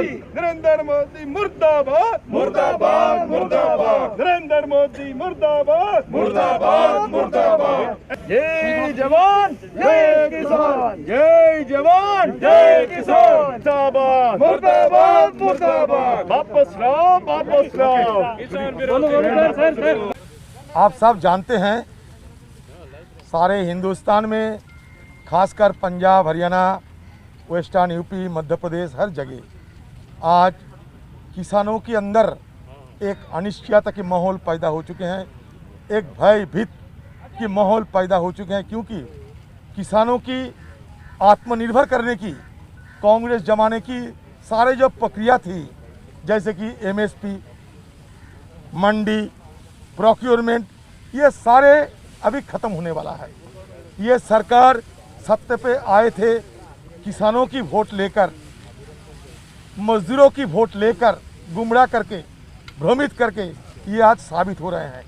नरेंद्र मोदी मुर्दाबाद मुर्दाबाद मुर्दाबाद, नरेंद्र मोदी मुर्दाबाद मुर्दाबाद मुर्दाबाद। जय जवान जय किसान, जय जवान जय किसान, मुर्दाबाद मुर्दाबाद मुर्दाबाद। वापस लाओ वापस लाओ किसान विरोधी। आप सब जानते हैं, सारे हिंदुस्तान में खासकर पंजाब, हरियाणा, वेस्टर्न यूपी, मध्य प्रदेश, हर जगह आज किसानों के अंदर एक अनिश्चितता के माहौल पैदा हो चुके हैं, एक भयभीत के माहौल पैदा हो चुके हैं, क्योंकि किसानों की आत्मनिर्भर करने की कांग्रेस जमाने की सारे जो प्रक्रिया थी, जैसे कि एमएसपी, मंडी, प्रोक्योरमेंट, ये सारे अभी ख़त्म होने वाला है। ये सरकार सत्ते पे आए थे किसानों की वोट लेकर, मजदूरों की वोट लेकर, गुमराह करके, भ्रमित करके, ये आज साबित हो रहे हैं।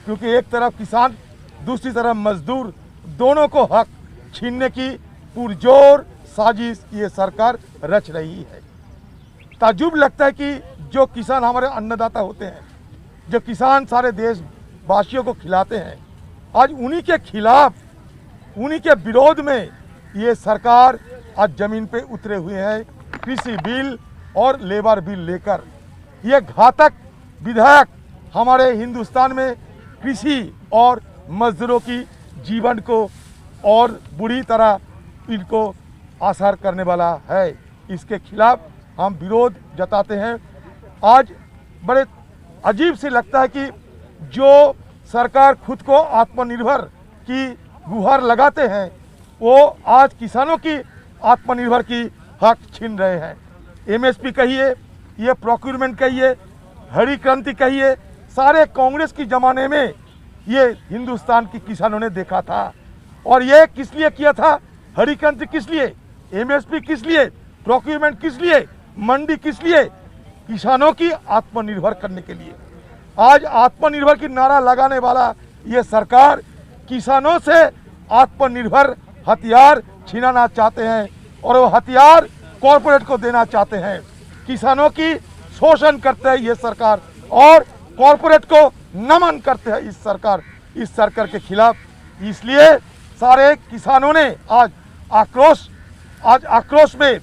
क्योंकि एक तरफ किसान, दूसरी तरफ मजदूर, दोनों को हक छीनने की पुरजोर साजिश ये सरकार रच रही है। ताज्जुब लगता है कि जो किसान हमारे अन्नदाता होते हैं, जो किसान सारे देशवासियों को खिलाते हैं, आज उन्हीं के खिलाफ, उन्हीं के विरोध में ये सरकार आज जमीन पे उतरे हुए हैं, कृषि बिल और लेबर बिल लेकर। ये घातक विधेयक हमारे हिंदुस्तान में कृषि और मजदूरों की जीवन को और बुरी तरह इनको असर करने वाला है। इसके खिलाफ हम विरोध जताते हैं। आज बड़े अजीब से लगता है कि जो सरकार खुद को आत्मनिर्भर की गुहार लगाते हैं, वो आज किसानों की आत्मनिर्भर की हक छीन रहे हैं। एमएसपी कहिए, ये प्रोक्योरमेंट कहिए, हरी क्रांति कहिए, सारे कांग्रेस की ज़माने में ये हिंदुस्तान की किसानों ने देखा था। और ये किस लिए किया था? हरी क्रांति किस लिए, एमएसपी किस लिए, प्रोक्योरमेंट किस लिए, मंडी किस लिए? किसानों की आत्मनिर्भर करने के लिए। आज आत्मनिर्भर की नारा लगाने वाला ये सरकार किसानों से आत्मनिर्भर हथियार छीनाना चाहते हैं और वो हथियार कॉरपोरेट को देना चाहते हैं। किसानों की शोषण करते हैं ये सरकार और कॉरपोरेट को नमन करते हैं इस सरकार के खिलाफ। इसलिए सारे किसानों ने आज आक्रोश में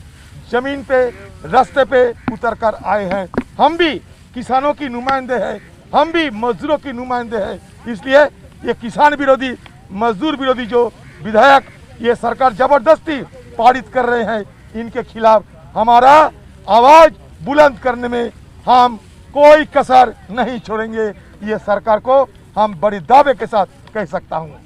जमीन पे, रास्ते पे उतर कर आए हैं। हम भी किसानों की नुमाइंदे हैं, हम भी मजदूरों की नुमाइंदे हैं। इसलिए ये किसान विरोधी, मजदूर विरोधी जो विधेयक ये सरकार जबरदस्ती पारित कर रहे हैं, इनके खिलाफ हमारा आवाज़ बुलंद करने में हम कोई कसर नहीं छोड़ेंगे। ये सरकार को हम बड़े दावे के साथ कह सकता हूँ।